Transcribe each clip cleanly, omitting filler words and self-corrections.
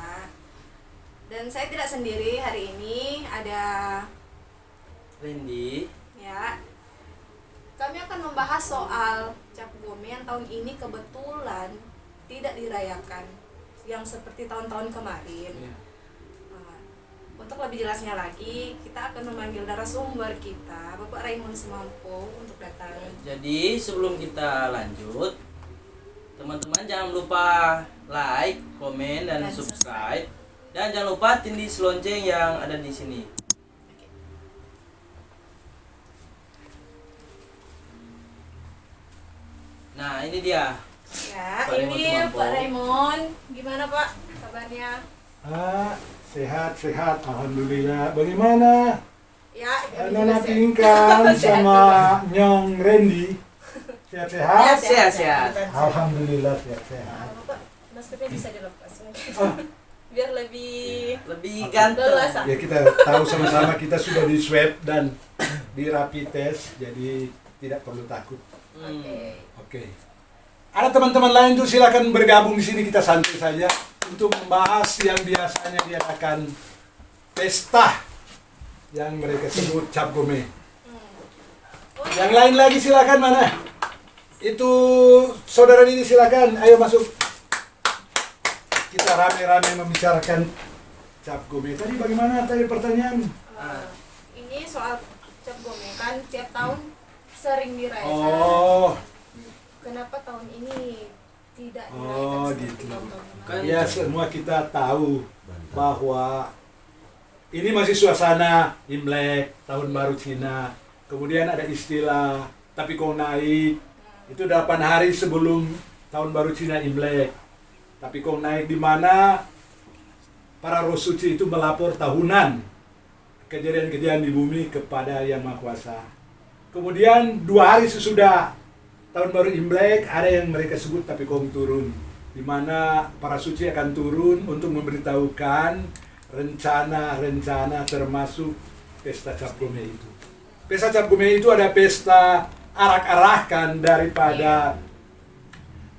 ya. Dan saya tidak sendiri hari ini, ada Randy. ya. Kami akan membahas soal Cap Gome yang tahun ini kebetulan tidak dirayakan, yang seperti tahun-tahun kemarin. Ya. Untuk lebih jelasnya lagi, kita akan memanggil narasumber kita, Bapak Raymond Sumampo, untuk datang. Jadi sebelum kita lanjut, teman-teman jangan lupa like, komen, dan subscribe. Dan jangan lupa tindih lonceng yang ada di sini. Oke. Nah ini dia. Ya, Pak Raymond ini Sumampo. Pak Raymond. Gimana Pak kabarnya? Sehat, alhamdulillah. Bagaimana Ya, kami Nona juga sehat. Pinkan Sehat sama juga. Nyong Randy? Sehat-sehat? Sehat-sehat. Alhamdulillah sehat-sehat. Bapak, maskernya bisa dilepas mungkin. Oh, Biar lebih Lebih ganteng. leluasa. ya kita tahu sama-sama kita sudah di swab dan di rapid test, jadi tidak perlu takut. Oke. Oke. Ada teman-teman lain tuh silakan bergabung di sini, kita santai saja untuk membahas yang biasanya diadakan pesta yang mereka sebut Cap Gome. Oh, Yang lain lagi silakan, mana? Itu saudara ini silakan, ayo masuk. Kita rame-rame membicarakan Cap Gome. Tadi bagaimana tadi pertanyaan? Ini soal Cap Gome kan tiap tahun sering dirayakan. Oh, Kenapa tahun ini tidak dirayakan Oh, seperti gitu. tahun-tahun kemarin? Kan- ya semua kita tahu bahwa ini masih suasana Imlek, Tahun Baru Cina. Kemudian ada istilah tapi kau naik. Itu 8 hari sebelum Tahun Baru Cina Imlek. Tapi kau naik di mana para roh suci itu melapor tahunan kejadian-kejadian di bumi kepada Yang Maha Kuasa. Kemudian 2 hari sesudah Tahun Baru Imlek ada yang mereka sebut tapi kau turun, di mana para suci akan turun untuk memberitahukan rencana-rencana termasuk pesta Cap Gome itu. Pesta Cap Gome itu ada pesta arak-arakan daripada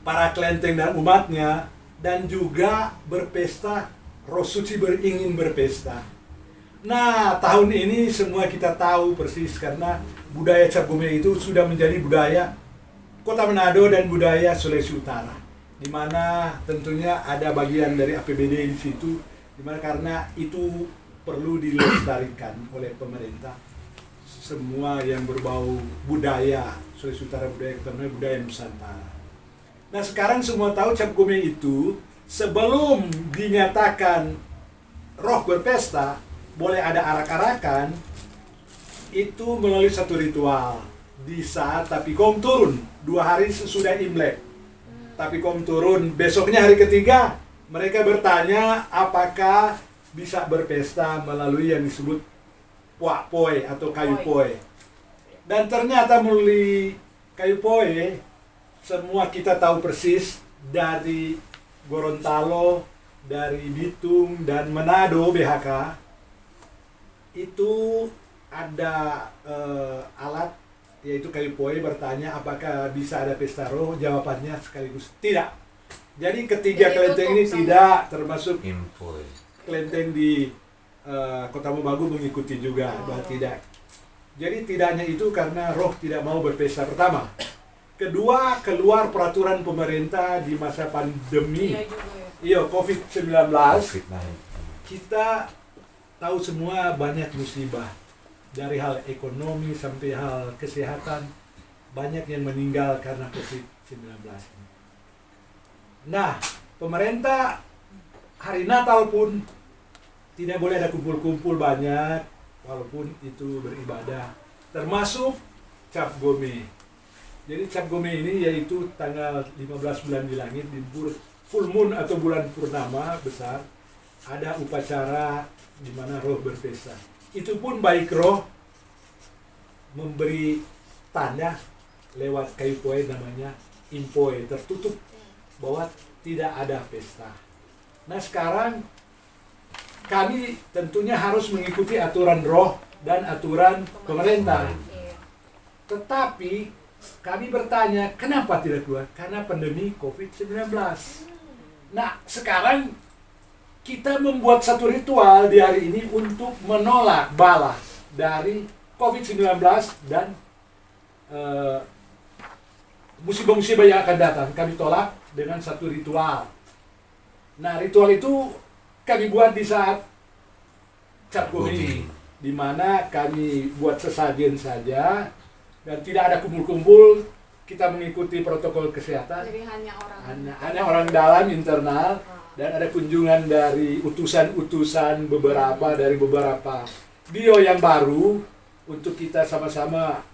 para kelenteng dan umatnya, dan juga berpesta, roh suci beringin berpesta. Nah, tahun ini semua kita tahu persis karena budaya Cap Gome itu sudah menjadi budaya Kota Manado dan budaya Sulawesi Utara, di mana tentunya ada bagian dari APBD di situ, di mana karena itu perlu dilestarikan oleh pemerintah. Semua yang berbau budaya Sulawesi Utara, budaya terutama budaya Nusantara. Nah, sekarang semua tahu Cap Gome itu sebelum dinyatakan roh berpesta, boleh ada arak-arakan, itu melalui satu ritual. Di saat Tapi Kong turun 2 hari sesudah Imlek, Tapi Kong turun besoknya hari ketiga, mereka bertanya apakah bisa berpesta melalui yang disebut puak poe atau kayu poe. Dan ternyata melalui kayu poe semua kita tahu persis dari Gorontalo, dari Bitung dan Manado BHK itu ada alat yaitu kayu poe, bertanya apakah bisa ada pesta roh, jawabannya sekaligus tidak. Jadi ketiga Jadi kelenteng ini tutup sama- tidak, termasuk Info. kelenteng di Kota Mobagu mengikuti juga, bahwa tidak. Jadi tidaknya itu karena roh tidak mau berpesta pertama. Kedua, keluar peraturan pemerintah di masa pandemi, Iya juga ya. COVID-19. COVID-19. Kita tahu semua banyak musibah, dari hal ekonomi sampai hal kesehatan, banyak yang meninggal karena COVID-19. Nah, pemerintah hari Natal pun tidak boleh ada kumpul-kumpul banyak, walaupun itu beribadah, termasuk Cap Gome. Jadi Cap Gome ini yaitu tanggal 15 bulan di langit, di full moon atau bulan purnama besar, ada upacara di mana roh berpesta. Itu pun baik roh memberi tanda lewat kayu poe namanya impoe, tertutup bahwa tidak ada pesta. Nah, sekarang kami tentunya harus mengikuti aturan roh dan aturan pemerintah. Iya. Tetapi kami bertanya, kenapa tidak keluar? Karena pandemi COVID-19. Nah, sekarang kita membuat satu ritual di hari ini untuk menolak bala dari COVID-19 dan musibah-musibah yang akan datang. Kami tolak dengan satu ritual. Nah, ritual itu kami buat di saat Cap Gome ini, di mana kami buat sesajen saja dan tidak ada kumpul-kumpul. Kita mengikuti protokol kesehatan. Jadi Hanya orang dalam internal. Dan ada kunjungan dari utusan-utusan dari beberapa bio yang baru untuk kita sama-sama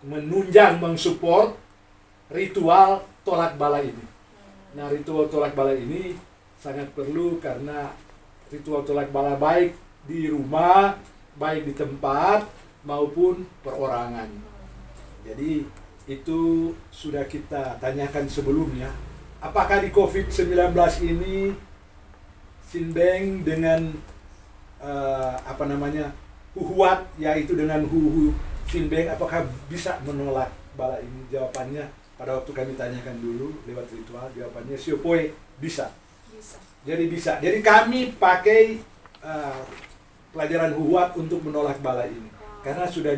menunjang, mensupport ritual tolak bala ini. Nah, ritual tolak bala ini sangat perlu karena ritual tolak bala baik di rumah, baik di tempat maupun perorangan. Jadi itu sudah kita tanyakan sebelumnya. Apakah di COVID-19 ini Sinbeng dengan Huhuat, yaitu dengan Huhu Sinbeng, apakah bisa menolak bala ini? Jawabannya pada waktu kami tanyakan dulu lewat ritual, jawabannya Siopoe bisa. Jadi bisa. Jadi kami pakai pelajaran Huhuat untuk menolak bala ini. Karena sudah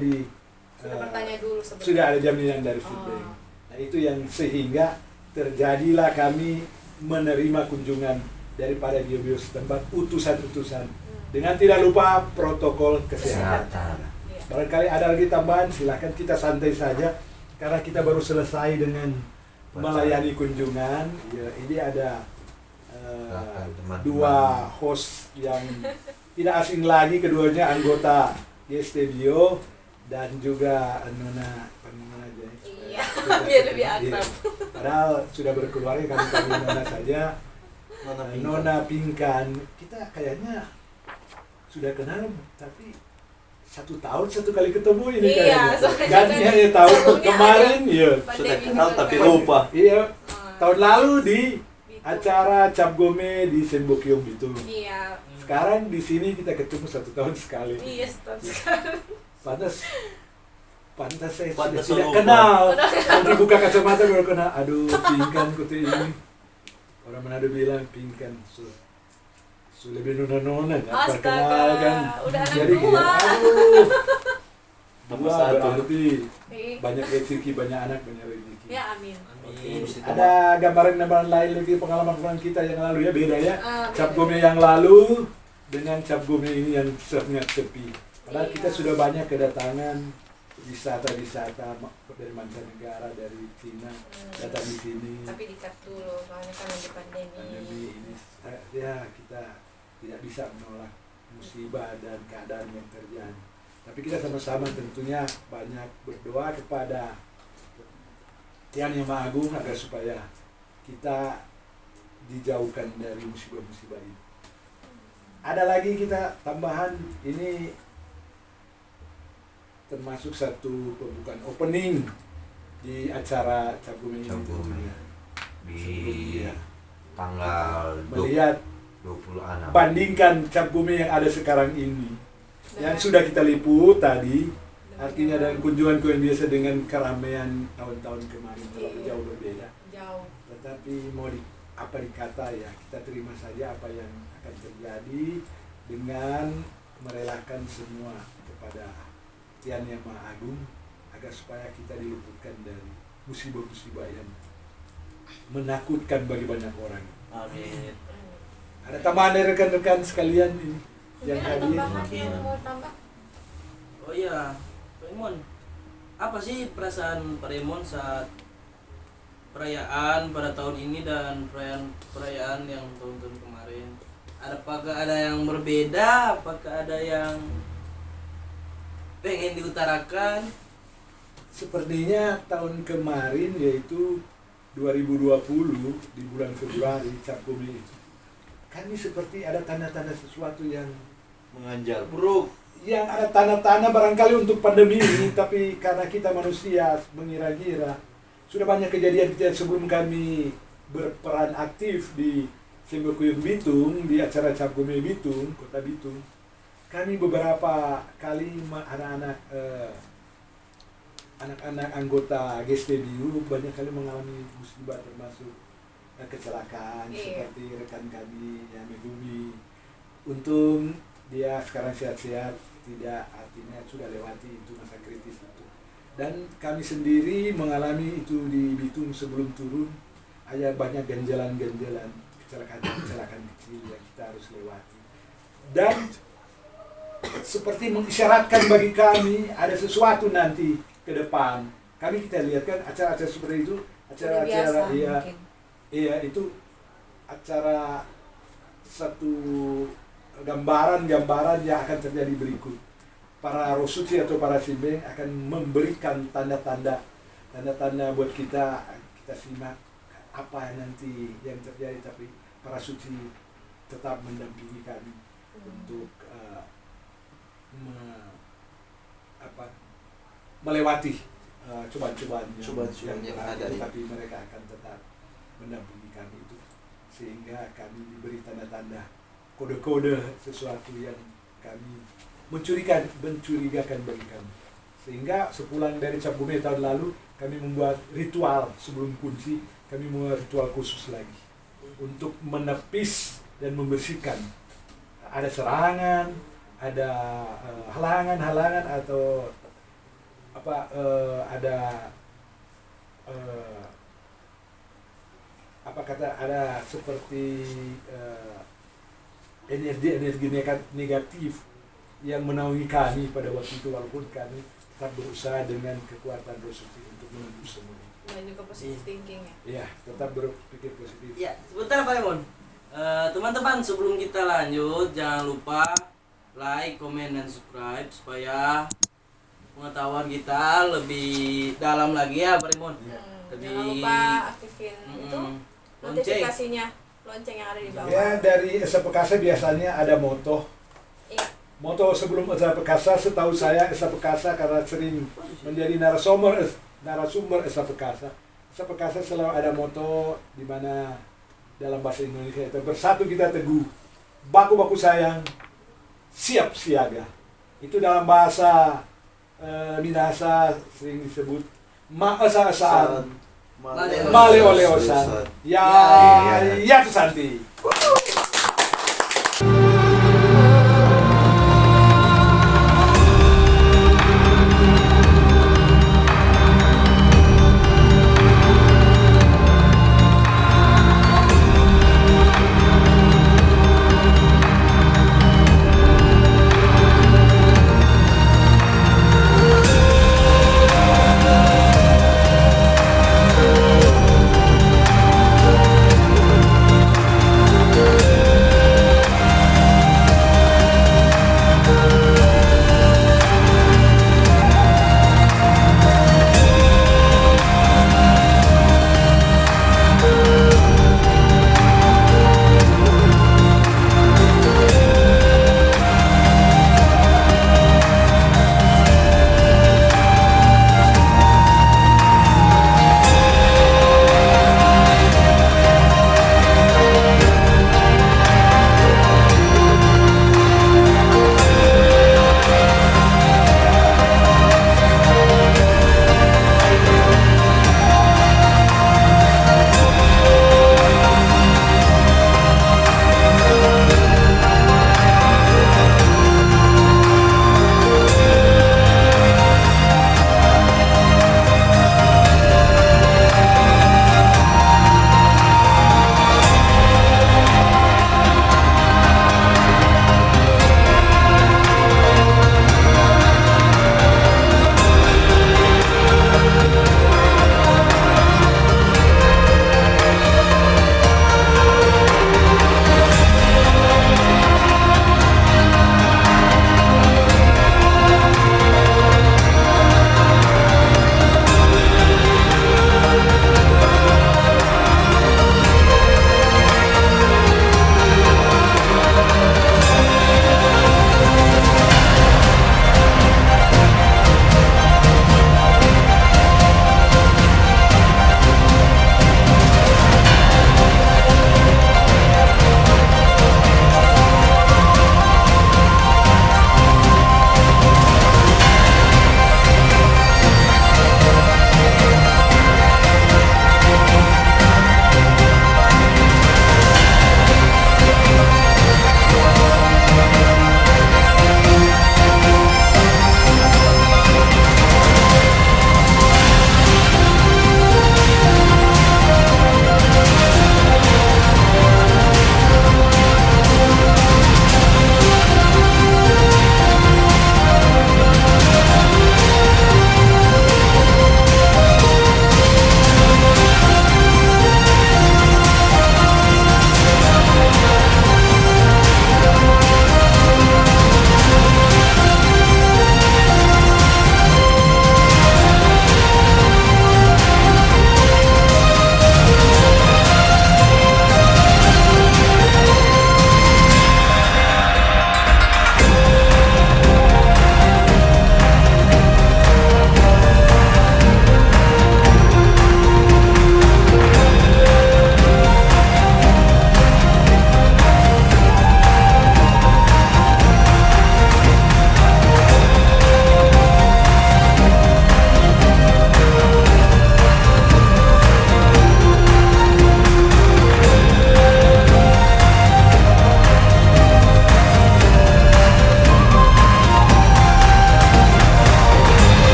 bertanya dulu sebelumnya. Sudah ada jaminan dari Sinbeng. Nah, itu yang sehingga terjadilah kami menerima kunjungan daripada bio-bio setempat, utusan-utusan, dengan tidak lupa protokol kesehatan. Barangkali ada lagi tambahan, silahkan, kita santai saja karena kita baru selesai dengan melayani kunjungan. Ya, ini ada dua host yang tidak asing lagi, keduanya anggota YST Bio dan juga Nona aja. Iya, biar lebih akrab. Padahal sudah berkeluarga, kami Nona saja. Nona Pinkan, kita kayaknya sudah kenal, tapi 1 tahun 1 kali ketemu ini kayaknya. Gantinya ya tahun kemarin, ya. Sudah kenal tapi lupa. Iya, tahun lalu di acara Cap Gome di Sembokiong Bitung. Iya. Sekarang di sini kita ketemu 1 tahun sekali. Iya, setahun sekali. Pantas saya Pantas sudah tidak lupa. kenal. Nanti buka kacamata baru kenal. Aduh, Pinkan kutu ini. Orang Manado bilang Pinkan sudah lebih nona-nona, nggak perkenalkan. Udah anak Jadi dua. aduh. Tambah Dua satu. berarti Iya. banyak rezeki, banyak anak, banyak rezeki. Ya, amin. Amin. Ada gambaran-gambaran lain lagi pengalaman kita yang lalu ya, beda ya. Cap Beda. Gome yang lalu dengan Cap Gome ini yang sangat sepi. Padahal Iya. kita sudah banyak kedatangan wisata-wisata dari mancanegara, dari Cina datang di sini. Tapi di-cut dulu, soalnya kan lagi Pandemi pandemi. ini ya kita tidak bisa menolak musibah dan keadaan yang terjadi. Tapi kita sama-sama tentunya banyak berdoa kepada Tuhan Yang Maha Agung agar supaya kita dijauhkan dari musibah-musibah ini. Ada lagi kita tambahan, ini termasuk satu pembukaan opening di acara Cap Gome ini. Cap Gome. tentunya. Di Sebelumnya tanggal melihat 26. bandingkan Cap Gome yang ada sekarang ini yang sudah kita liput tadi, artinya dengan kunjungan yang biasa dengan keramaian tahun-tahun kemarin terlalu jauh berbeda. Jauh. Tetapi mau apa dikata ya, kita terima saja apa yang akan terjadi dengan merelakan semua kepada Tuhan Yang Maha Agung agar supaya kita diluputkan dari musibah-musibah yang menakutkan bagi banyak orang. Amin. Ada tambahan dari rekan-rekan sekalian ini yang Mungkin ada hadir? tambahan yang mau tambah? Oh iya, Pak Imon, apa sih perasaan Pak Imon saat perayaan pada tahun ini dan perayaan yang tahun-tahun kemarin? Apakah ada yang berbeda? Apakah ada yang pengen diutarakan? Sepertinya tahun kemarin, yaitu 2020 di bulan Februari, Cap Gome itu, kami seperti ada tanda-tanda sesuatu yang Menganjar. buruk, yang ada tanda-tanda barangkali untuk pandemi ini, tapi karena kita manusia mengira-gira, sudah banyak kejadian-kejadian sebelum kami berperan aktif di Sembokiong Bitung, di acara Cap Gome Bitung, Kota Bitung. Kami beberapa kali anak-anak anggota GSTBU banyak kali mengalami musibah, termasuk kecelakaan. Iya. Seperti rekan kami yang Megumi untung dia sekarang sehat-sehat, tidak, artinya sudah lewati itu masa kritis itu. Dan kami sendiri mengalami itu di Bitung sebelum turun, ada banyak ganjalan-ganjalan, kecelakaan kecil yang kita harus lewati. Dan seperti mengisyaratkan bagi kami ada sesuatu nanti ke depan. Kami kita lihat kan acara-acara seperti itu, acara-acara iya itu acara satu gambaran yang akan terjadi berikut. Para rosuci atau para simbeng akan memberikan tanda-tanda buat kita simak apa nanti yang terjadi, tapi para suci tetap mendampingi kami untuk melewati cobaan-cobaan yang ada, tapi mereka akan tetap mendampingi kami itu, sehingga kami diberi tanda-tanda, kode-kode sesuatu yang kami mencurigakan bagi kami. Sehingga sepulang dari Cap Gome tahun lalu, kami membuat ritual sebelum kunci, kami membuat ritual khusus lagi untuk menepis dan membersihkan. Ada serangan, ada halangan-halangan atau ada seperti energi negatif yang menaungi kami pada waktu itu, walaupun kami tetap berusaha dengan kekuatan roh suci untuk menembus semua itu. Dan juga positive thinking ya. Iya, tetap berpikir positif. Ya, sebentar Pak Emon. Teman-teman, sebelum kita lanjut, jangan lupa like, comment, dan subscribe supaya pengetahuan kita lebih dalam lagi ya Pak Emon. Jangan lupa aktifin itu notifikasinya, lonceng yang ada di bawah. Ya, dari Esa Pekasa biasanya ada moto. Iya. Moto sebelum Esa Pekasa, setahu saya Esa Pekasa karena sering menjadi narasumber Esa Pekasa. Esa Pekasa selalu ada moto di mana dalam bahasa Indonesia itu bersatu kita teguh, baku-baku sayang, siap siaga. Itu dalam bahasa Minahasa sering disebut Maesa-esaan, Maleo-leosan, ya tu Santi.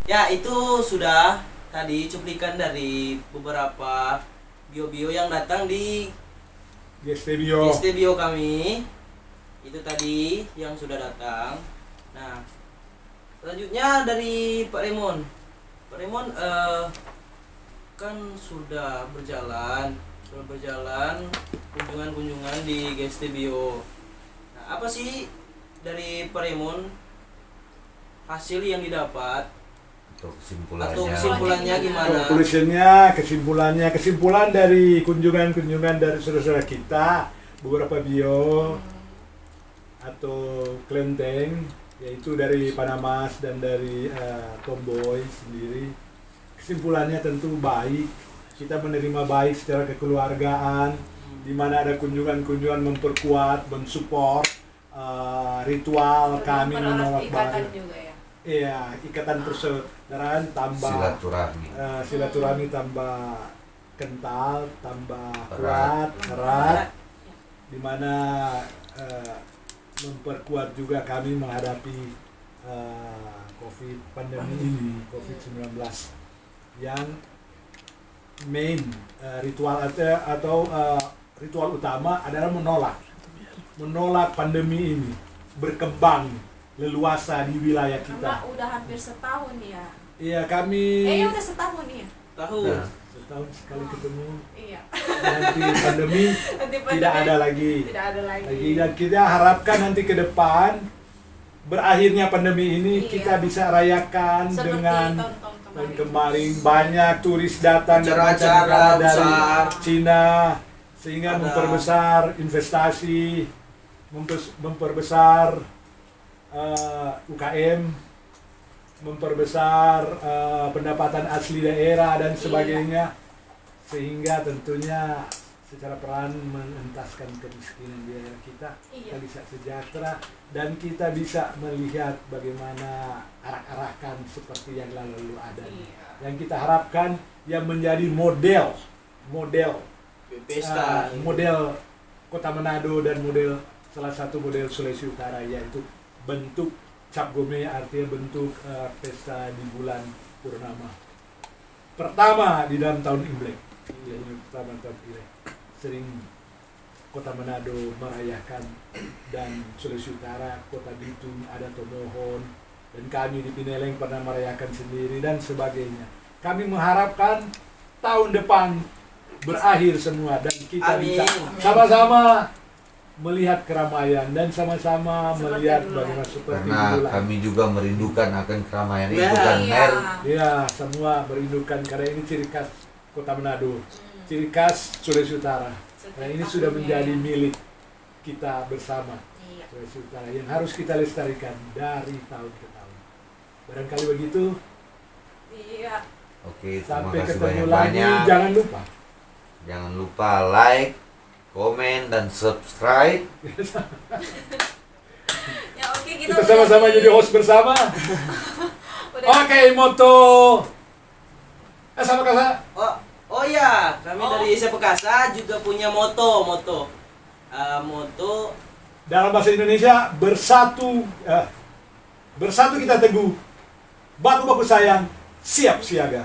Ya, itu sudah tadi cuplikan dari beberapa bio-bio yang datang di GSTBio. STBio kami. Itu tadi yang sudah datang. Nah, selanjutnya dari Pak Raymond. Pak Raymond kan sudah berjalan kunjungan-kunjungan di GSTBio. Nah, apa sih dari Pak Raymond hasil yang didapat Atau atau kesimpulannya. kesimpulannya gimana? Kesimpulan dari kunjungan-kunjungan dari saudara-saudara kita, beberapa bio atau kelenteng, yaitu dari Panamas dan dari Tomboy sendiri. Kesimpulannya tentu baik, kita menerima baik secara kekeluargaan, di mana ada kunjungan-kunjungan memperkuat, mensupport ritual kami menolak ikatan baru. juga ya. Iya, ikatan persaudaraan tambah Silaturahmi. silaturahmi tambah kental, tambah Erat. kuat, erat, di mana memperkuat juga kami menghadapi pandemi ini, COVID-19, yang main ritual atau ritual utama adalah menolak pandemi ini berkembang leluasa di wilayah Karena kita. udah hampir setahun ya. Iya, kami Ya udah setahun ya. Tahu. Nah, setahun sekali ketemu. Iya. Nanti pandemi Nanti tidak ada lagi. Tidak ada lagi. Dan kita harapkan nanti ke depan berakhirnya pandemi ini Iya. kita bisa rayakan Seperti dengan tahun-tahun tahun kemarin banyak turis datang dari Acara-acara mancanegara, dari besar. Cina, sehingga Ada. memperbesar investasi, memperbesar UKM, memperbesar pendapatan asli daerah dan sebagainya, sehingga tentunya secara peran mengentaskan kemiskinan di daerah kita. Iya. Kita bisa sejahtera dan kita bisa melihat bagaimana arak-arakan seperti yang lalu ada. Iya. Yang kita harapkan yang menjadi model Pesta. model Kota Manado dan model salah satu model Sulawesi Utara, yaitu bentuk cap gome, artinya bentuk pesta di bulan purnama pertama di dalam tahun Imlek. Ini pertama tahun Imlek sering Kota Manado merayakan, dan Sulawesi Utara, Kota Bitung, ada Tomohon, dan kami di Pineleng pernah merayakan sendiri dan sebagainya. Kami mengharapkan tahun depan berakhir semua dan kita Amin. bisa sama-sama melihat keramaian dan sama-sama Seperti melihat dulu bagaimana lagi. seperti Karena dulu lagi. kami juga merindukan akan keramaian itu Ya. kan, Iya. Mer. Ya, semua merindukan karena ini ciri khas Kota Manado, ciri khas Sulawesi Utara. Setiap Nah, ini sudah tahunnya menjadi ya. milik kita bersama, Iya. Sulawesi Utara, yang harus kita lestarikan dari tahun ke tahun. Barangkali begitu. Iya. Oke, terima Sampai kasih ketemu lagi. banyak-banyak. Jangan lupa lupa like, komen, dan subscribe. Ya oke, kita kita sama-sama jadi host bersama. Udah. Oke, moto. Sama kasa. Oh ya, kami Oh. dari Esa Pekasa juga punya moto. Moto Dalam bahasa Indonesia, bersatu kita teguh, baku-baku sayang, siap siaga.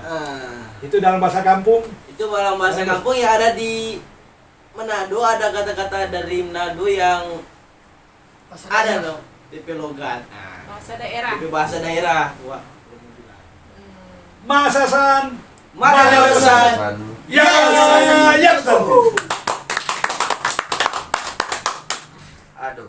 Itu dalam bahasa kampung. itu dalam bahasa kampung yang ada di Manado, ada kata-kata dari Manado yang ada loh di Pelogan. Bahasa daerah. Di bahasa daerah. Wah. Masasan. Madawasan. Ya, ya, Aduh.